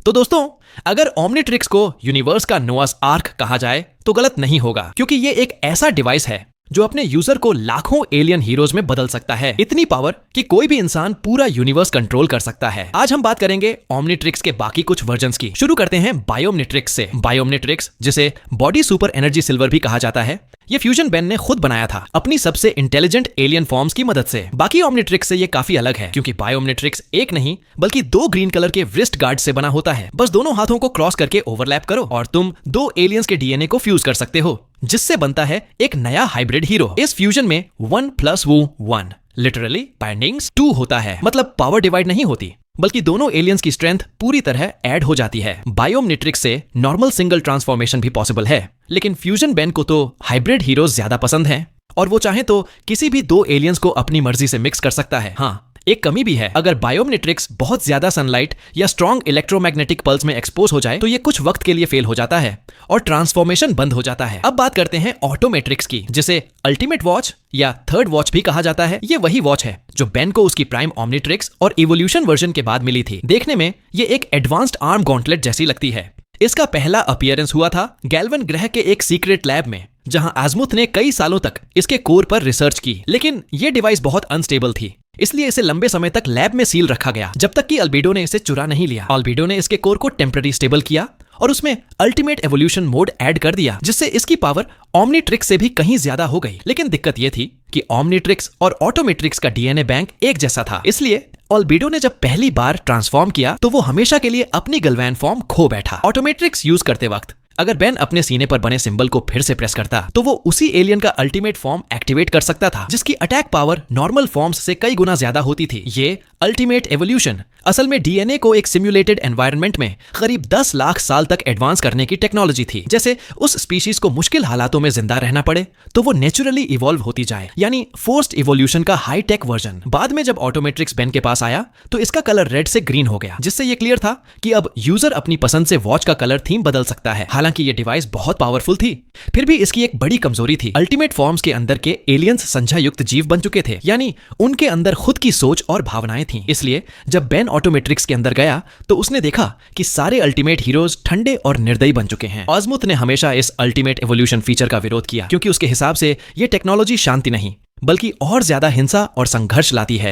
तो दोस्तों, अगर ओमनिट्रिक्स को यूनिवर्स का नोआस आर्क कहा जाए तो गलत नहीं होगा, क्योंकि ये एक ऐसा डिवाइस है जो अपने यूजर को लाखों एलियन हीरोज में बदल सकता है। इतनी पावर कि कोई भी इंसान पूरा यूनिवर्स कंट्रोल कर सकता है। आज हम बात करेंगे ओमनिट्रिक्स के बाकी कुछ वर्जन्स की। शुरू करते हैं बायोमनिट्रिक्स से। बायोमनिट्रिक्स, जिसे बॉडी सुपर एनर्जी सिल्वर भी कहा जाता है, ये फ्यूजन बेन ने खुद बनाया था अपनी सबसे इंटेलिजेंट एलियन फॉर्म्स की मदद से। बाकी ओमनिट्रिक्स से ये काफी अलग है, क्योंकि बायोमनिट्रिक्स एक नहीं बल्कि 2 ग्रीन कलर के व्रिस्ट गार्ड से बना होता है। बस दोनों हाथों को क्रॉस करके ओवरलैप करो और तुम 2 एलियंस के डीएनए को फ्यूज कर सकते हो, जिससे बनता है एक नया हाइब्रिड हीरो। इस फ्यूजन में 1 + 1 लिटरली बाइंडिंग्स 2 होता है। मतलब पावर डिवाइड नहीं होती, बल्कि दोनों एलियंस की स्ट्रेंथ पूरी तरह ऐड हो जाती है। बायोमनिट्रिक्स से नॉर्मल सिंगल ट्रांसफॉर्मेशन भी पॉसिबल है, लेकिन फ्यूजन बेन को तो हाइब्रिड हीरोज ज्यादा पसंद हैं और वो चाहे तो किसी भी 2 एलियंस को अपनी मर्जी से मिक्स कर सकता है। हाँ, एक कमी भी है। अगर बायोमनिट्रिक्स बहुत ज्यादा सनलाइट या स्ट्रॉन्ग इलेक्ट्रोमैग्नेटिक पल्स में एक्सपोज हो जाए तो ये कुछ वक्त के लिए फेल हो जाता है और ट्रांसफॉर्मेशन बंद हो जाता है। अब बात करते हैं ऑटोमेट्रिक्स की, जिसे अल्टीमेट वॉच या थर्ड वॉच भी कहा जाता है। ये वही वॉच है जो बेन को उसकी प्राइम ओमनिट्रिक्स और इवोल्यूशन वर्जन के बाद मिली थी। देखने में ये एक एडवांस्ड आर्म गॉन्टलेट जैसी लगती है। इसका पहला अपीयरेंस हुआ था गैल्वन ग्रह के एक सीक्रेट लैब में, जहां आजमुथ ने कई सालों तक इसके कोर पर रिसर्च की। लेकिन ये डिवाइस बहुत अनस्टेबल थी, इसलिए इसे लंबे समय तक लैब में सील रखा गया, जब तक कि अल्बेडो ने इसे चुरा नहीं लिया। अल्बेडो ने इसके कोर को टेम्पररी स्टेबल किया और उसमें अल्टीमेट एवोल्यूशन मोड ऐड कर दिया, जिससे इसकी पावर ओमनिट्रिक्स से भी कहीं ज्यादा हो गई। लेकिन दिक्कत यह थी कि ओमनिट्रिक्स और ऑटोमेट्रिक्स का डीएनए बैंक एक जैसा था, इसलिए अल्बेडो ने जब पहली बार ट्रांसफॉर्म किया तो वो हमेशा के लिए अपनी गलवैन फॉर्म खो बैठा। ऑटोमेट्रिक्स यूज करते वक्त अगर बेन अपने सीने पर बने सिंबल को फिर से प्रेस करता तो वो उसी एलियन का अल्टीमेट फॉर्म एक्टिवेट कर सकता था, जिसकी अटैक पावर नॉर्मल फॉर्म्स से कई गुना ज्यादा होती थी। ये अल्टीमेट एवोल्यूशन असल में डीएनए को एक सिम्युलेटेड एनवायरनमेंट में करीब 10 लाख साल तक एडवांस करने की टेक्नोलॉजी थी। जैसे उस स्पीशीज को मुश्किल हालातों में जिंदा रहना पड़े तो वो नेचुरली इवॉल्व होती जाए, यानी फोर्स्ड इवोल्यूशन का हाई टेक वर्जन। बाद में जब ऑटोमेट्रिक्स बेन के पास आया तो इसका कलर रेड से ग्रीन हो गया, जिससे ये क्लियर था कि अब यूजर अपनी पसंद से वॉच का कलर थीम बदल सकता है। हालांकि ये डिवाइस बहुत पावरफुल थी, फिर भी इसकी एक बड़ी कमजोरी थी। अल्टीमेट फॉर्म्स के अंदर के एलियंस संख्या युक्त जीव बन चुके थे, यानी उनके अंदर खुद की सोच और भावनाएं थीं। इसलिए जब बेन ऑटोमेट्रिक्स के अंदर गया तो उसने देखा कि सारे अल्टीमेट हीरोज ठंडे और निर्दयी बन चुके हैं। आजमुथ ने हमेशा इस अल्टीमेट एवोल्यूशन फीचर का विरोध किया, क्योंकि उसके हिसाब से यह टेक्नोलॉजी शांति नहीं बल्कि और ज्यादा हिंसा और संघर्ष लाती है।